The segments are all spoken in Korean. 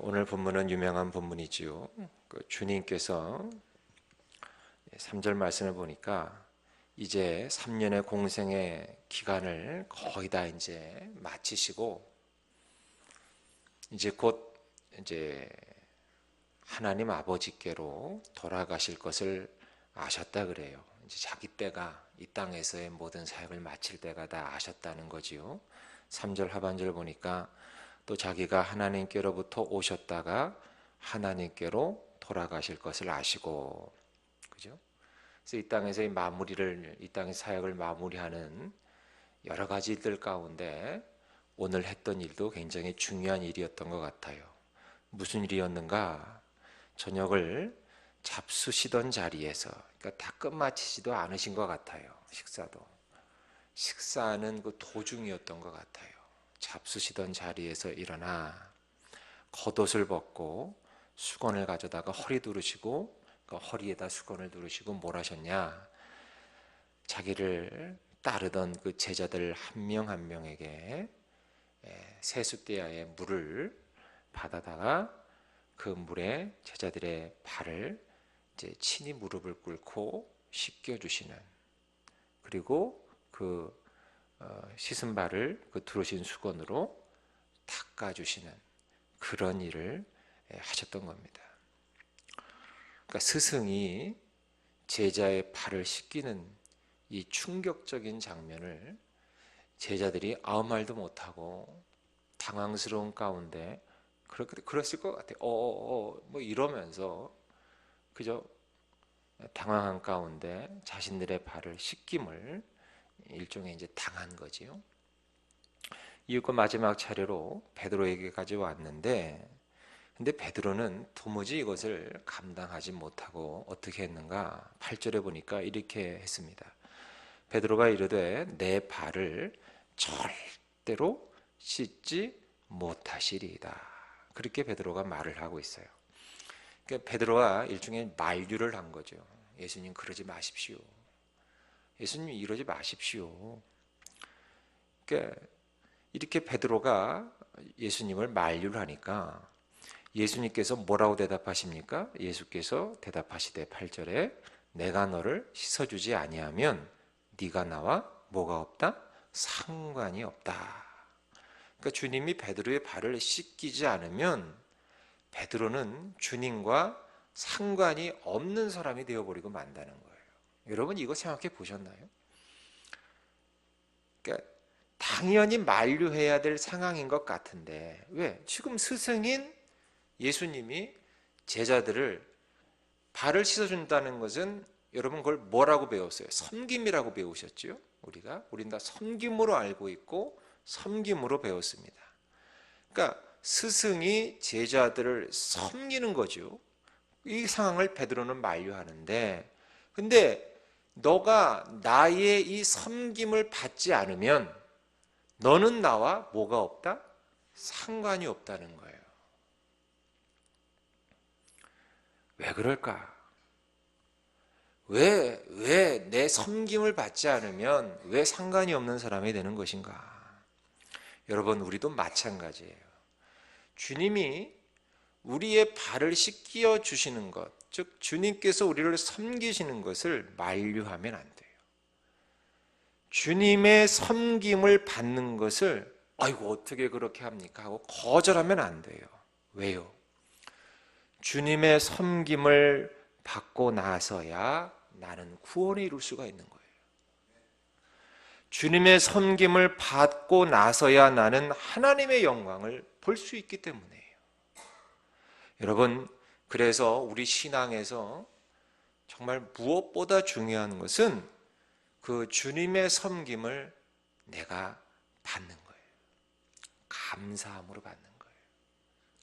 오늘 본문은 유명한 본문이지요. 주님께서 3절 말씀을 보니까 이제 3년의 공생의 기간을 거의 다 이제 마치시고 이제 곧 이제 하나님 아버지께로 돌아가실 것을 아셨다 그래요. 이제 자기 때가 이 땅에서의 모든 사역을 마칠 때가 다 아셨다는 거지요. 3절 하반절 보니까 또 자기가 하나님께로부터 오셨다가 하나님께로 돌아가실 것을 아시고, 그죠? 그래서 이 땅에서의 이 땅의 사역을 마무리하는 여러 가지 일들 가운데 오늘 했던 일도 굉장히 중요한 일이었던 것 같아요. 무슨 일이었는가? 저녁을 잡수시던 자리에서, 그러니까 다 끝마치지도 않으신 것 같아요. 식사하는 그 도중이었던 것 같아요. 잡수시던 자리에서 일어나 겉옷을 벗고 수건을 가져다가 허리 두르시고 그 허리에다 수건을 두르시고 뭘 하셨냐? 자기를 따르던 그 제자들 한 명 한 명에게 세숫대야에 물을 받아다가 그 물에 제자들의 발을 이제 친히 무릎을 꿇고 씻겨 주시는, 그리고 그 씻은 발을 그 두르신 수건으로 닦아주시는 그런 일을 하셨던 겁니다. 그러니까 스승이 제자의 발을 씻기는 이 충격적인 장면을 제자들이 아무 말도 못하고 당황스러운 가운데 그랬을 것 같아요. 뭐 이러면서 그저 당황한 가운데 자신들의 발을 씻김을 일종의 이제 당한 거지요. 이윽고 마지막 차례로 베드로에게까지 왔는데, 근데 베드로는 도무지 이것을 감당하지 못하고 어떻게 했는가? 8절에 보니까 이렇게 했습니다. 베드로가 이르되 내 발을 절대로 씻지 못하시리이다. 그렇게 베드로가 말을 하고 있어요. 그러니까 베드로가 일종의 만류를 한 거죠. 예수님 그러지 마십시오. 예수님 이러지 마십시오. 그러니까 이렇게 베드로가 예수님을 만류를 하니까 예수님께서 뭐라고 대답하십니까? 예수께서 대답하시되 8절에 내가 너를 씻어주지 아니하면 네가 나와 뭐가 없다? 상관이 없다. 그러니까 주님이 베드로의 발을 씻기지 않으면 베드로는 주님과 상관이 없는 사람이 되어버리고 만다는 거예요. 여러분 이거 생각해 보셨나요? 그러니까 당연히 만류해야 될 상황인 것 같은데 왜? 지금 스승인 예수님이 제자들을 발을 씻어준다는 것은 여러분 그걸 뭐라고 배웠어요? 섬김이라고 배우셨죠? 우린 다 섬김으로 알고 있고 섬김으로 배웠습니다. 그러니까 스승이 제자들을 섬기는 거죠. 이 상황을 베드로는 만류하는데, 근데 너가 나의 이 섬김을 받지 않으면 너는 나와 뭐가 없다? 상관이 없다는 거예요. 왜 그럴까? 왜 내 섬김을 받지 않으면 왜 상관이 없는 사람이 되는 것인가? 여러분, 우리도 마찬가지예요. 주님이 우리의 발을 씻겨 주시는 것, 즉 주님께서 우리를 섬기시는 것을 만류하면 안 돼요. 주님의 섬김을 받는 것을 아이고 어떻게 그렇게 합니까? 하고 거절하면 안 돼요. 왜요? 주님의 섬김을 받고 나서야 나는 구원에 이룰 수가 있는 거예요. 주님의 섬김을 받고 나서야 나는 하나님의 영광을 볼 수 있기 때문이에요. 여러분, 그래서 우리 신앙에서 정말 무엇보다 중요한 것은 그 주님의 섬김을 내가 받는 거예요. 감사함으로 받는 거예요.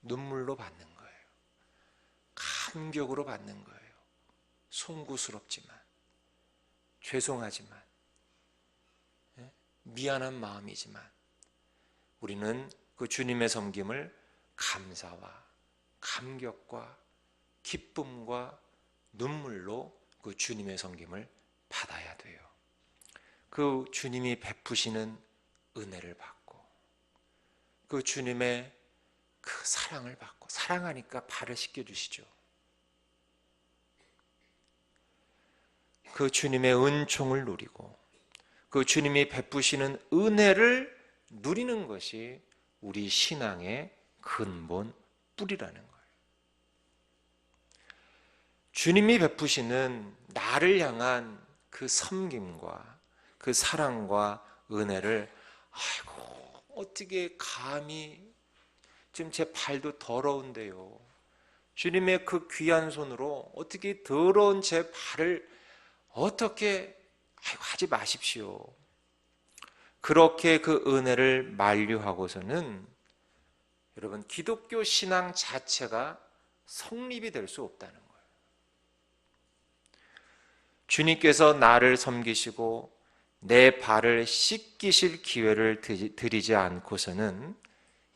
눈물로 받는 거예요. 감격으로 받는 거예요. 송구스럽지만, 죄송하지만, 미안한 마음이지만 우리는 그 주님의 섬김을 감사와 감격과 기쁨과 눈물로 그 주님의 섬김을 받아야 돼요. 그 주님이 베푸시는 은혜를 받고 그 주님의 그 사랑을 받고, 사랑하니까 발을 씻겨주시죠. 그 주님의 은총을 누리고 그 주님이 베푸시는 은혜를 누리는 것이 우리 신앙의 근본 뿌리라는 거예요. 주님이 베푸시는 나를 향한 그 섬김과 그 사랑과 은혜를, 아이고 어떻게 감히, 지금 제 발도 더러운데요, 주님의 그 귀한 손으로 어떻게 더러운 제 발을 어떻게, 아이고 하지 마십시오. 그렇게 그 은혜를 만류하고서는 여러분, 기독교 신앙 자체가 성립이 될 수 없다는 거예요. 주님께서 나를 섬기시고 내 발을 씻기실 기회를 드리지 않고서는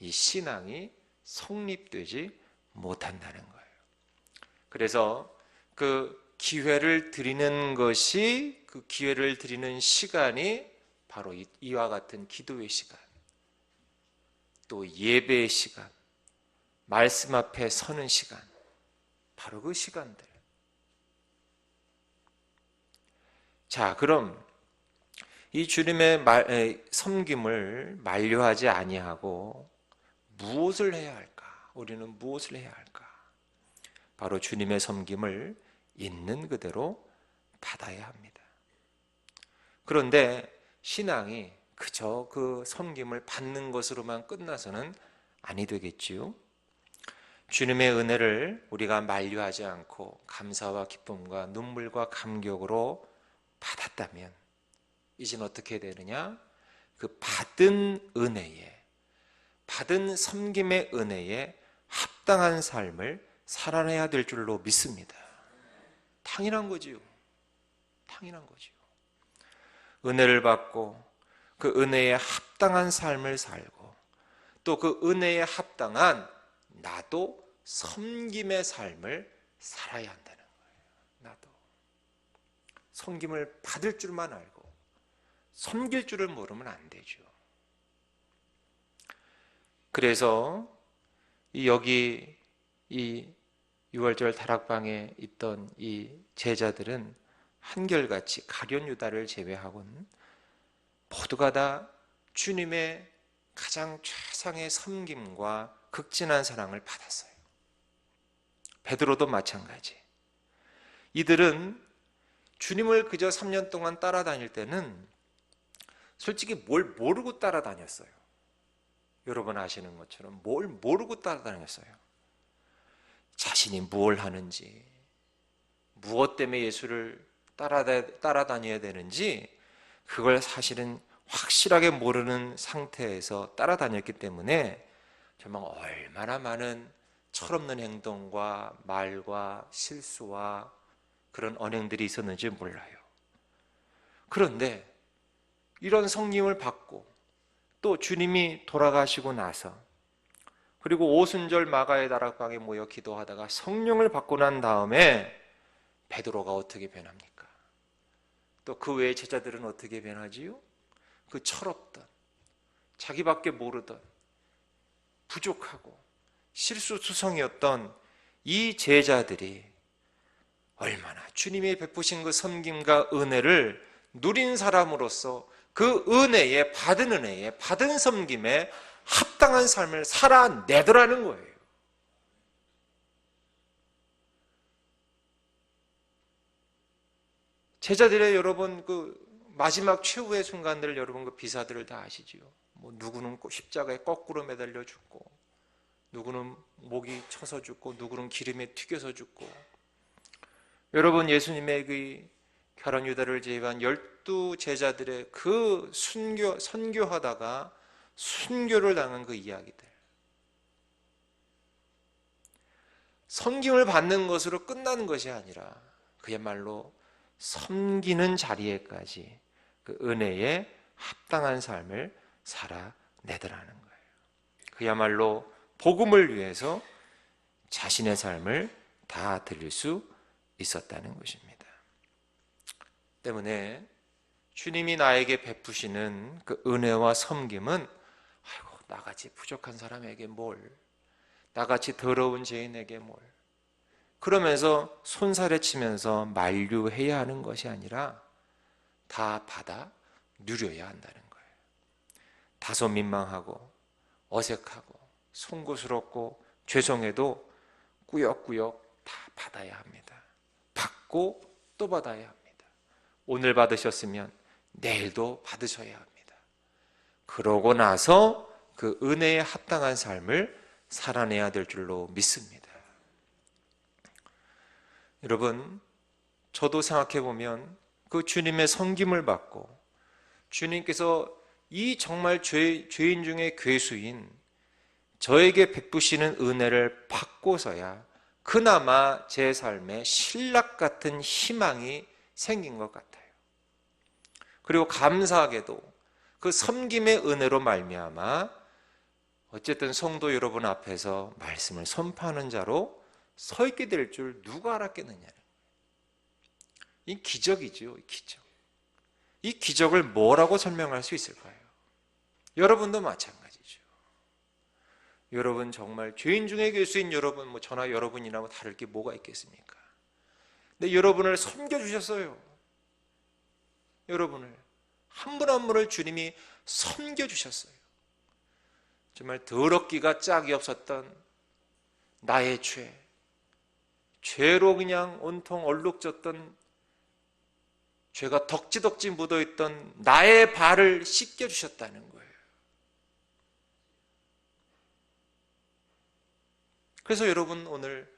이 신앙이 성립되지 못한다는 거예요. 그래서 그 기회를 드리는 것이, 그 기회를 드리는 시간이 바로 이와 같은 기도의 시간, 또 예배의 시간, 말씀 앞에 서는 시간, 바로 그 시간들. 자, 그럼 이 주님의 섬김을 만류하지 아니하고 무엇을 해야 할까? 우리는 무엇을 해야 할까? 바로 주님의 섬김을 있는 그대로 받아야 합니다. 그런데 신앙이 그저 그 섬김을 받는 것으로만 끝나서는 아니 되겠지요. 주님의 은혜를 우리가 만류하지 않고 감사와 기쁨과 눈물과 감격으로 받았다면 이제는 어떻게 되느냐? 그 받은 은혜에, 받은 섬김의 은혜에 합당한 삶을 살아내야 될 줄로 믿습니다. 당연한 거지요. 당연한 거지요. 은혜를 받고 그 은혜에 합당한 삶을 살고 또 그 은혜에 합당한 나도 섬김의 삶을 살아야 한다는 거예요. 나도 섬김을 받을 줄만 알고 섬길 줄을 모르면 안 되죠. 그래서 여기 이 6월절 다락방에 있던 이 제자들은 한결같이 가룟 유다를 제외하고는 모두가 다 주님의 가장 최상의 섬김과 극진한 사랑을 받았어요. 베드로도 마찬가지. 이들은 주님을 그저 3년 동안 따라다닐 때는 솔직히 뭘 모르고 따라다녔어요. 여러분 아시는 것처럼 뭘 모르고 따라다녔어요. 자신이 뭘 하는지, 무엇 때문에 예수를 따라다녀야 되는지 그걸 사실은 확실하게 모르는 상태에서 따라다녔기 때문에 정말 얼마나 많은 철없는 행동과 말과 실수와 그런 언행들이 있었는지 몰라요. 그런데 이런 성령을 받고 또 주님이 돌아가시고 나서, 그리고 오순절 마가의 다락방에 모여 기도하다가 성령을 받고 난 다음에 베드로가 어떻게 변합니까? 또 그 외의 제자들은 어떻게 변하지요? 그 철없던, 자기밖에 모르던, 부족하고 실수투성이었던 이 제자들이 얼마나 주님이 베푸신 그 섬김과 은혜를 누린 사람으로서 그 은혜에, 받은 섬김에 합당한 삶을 살아내더라는 거예요. 제자들의 여러분 그 마지막 최후의 순간들을 여러분 그 비사들을 다 아시지요. 뭐 누구는 십자가에 거꾸로 매달려 죽고, 누구는 목이 쳐서 죽고, 누구는 기름에 튀겨서 죽고. 여러분 예수님의 그 가룟 유다를 제외한 12 제자들의 그 선교하다가 순교를 당한 그 이야기들, 섬김을 받는 것으로 끝나는 것이 아니라 그야말로 섬기는 자리에까지 그 은혜에 합당한 삶을 살아내더라는 거예요. 그야말로 복음을 위해서 자신의 삶을 다 드릴 수 있었다는 것입니다. 때문에 주님이 나에게 베푸시는 그 은혜와 섬김은, 아이고 나같이 부족한 사람에게 뭘, 나같이 더러운 죄인에게 뭘. 그러면서 손살에 치면서 만류해야 하는 것이 아니라 다 받아 누려야 한다는 거예요. 다소 민망하고 어색하고 송구스럽고 죄송해도 꾸역꾸역 다 받아야 합니다. 받고 또 받아야 합니다. 오늘 받으셨으면 내일도 받으셔야 합니다. 그러고 나서 그 은혜에 합당한 삶을 살아내야 될 줄로 믿습니다. 여러분, 저도 생각해 보면 그 주님의 섬김을 받고 주님께서 이 정말 죄인 중에 괴수인 저에게 베푸시는 은혜를 받고서야 그나마 제 삶에 신락 같은 희망이 생긴 것 같아요. 그리고 감사하게도 그 섬김의 은혜로 말미암아 어쨌든 성도 여러분 앞에서 말씀을 선포하는 자로 서 있게 될 줄 누가 알았겠느냐. 이 기적이죠, 이 기적. 이 기적을 뭐라고 설명할 수 있을까요? 여러분도 마찬가지죠. 여러분 정말 죄인 중에 괴수인 여러분, 저나 여러분이나 다를 게 뭐가 있겠습니까? 근데 여러분을 섬겨주셨어요. 여러분을 한 분 한 분을 주님이 섬겨주셨어요. 정말 더럽기가 짝이 없었던 나의 죄로 그냥 온통 얼룩졌던 죄가 덕지덕지 묻어있던 나의 발을 씻겨주셨다는 거예요. 그래서 여러분 오늘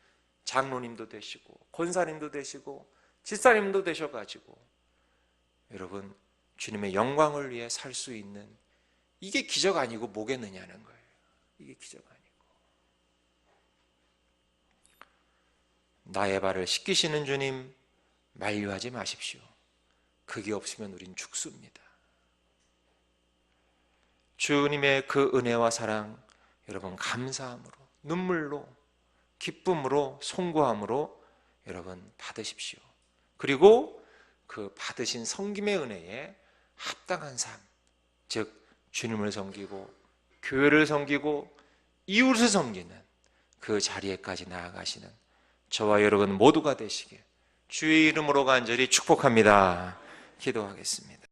장로님도 되시고 권사님도 되시고 집사님도 되셔가지고 여러분 주님의 영광을 위해 살 수 있는 이게 기적 아니고 뭐겠느냐는 거예요. 이게 기적 아니고. 나의 발을 씻기시는 주님 만류하지 마십시오. 그게 없으면 우린 죽습니다. 주님의 그 은혜와 사랑 여러분 감사함으로 눈물로 기쁨으로 송구함으로 여러분 받으십시오. 그리고 그 받으신 섬김의 은혜에 합당한 삶, 즉 주님을 섬기고 교회를 섬기고 이웃을 섬기는 그 자리에까지 나아가시는 저와 여러분 모두가 되시길 주의 이름으로 간절히 축복합니다. 기도하겠습니다.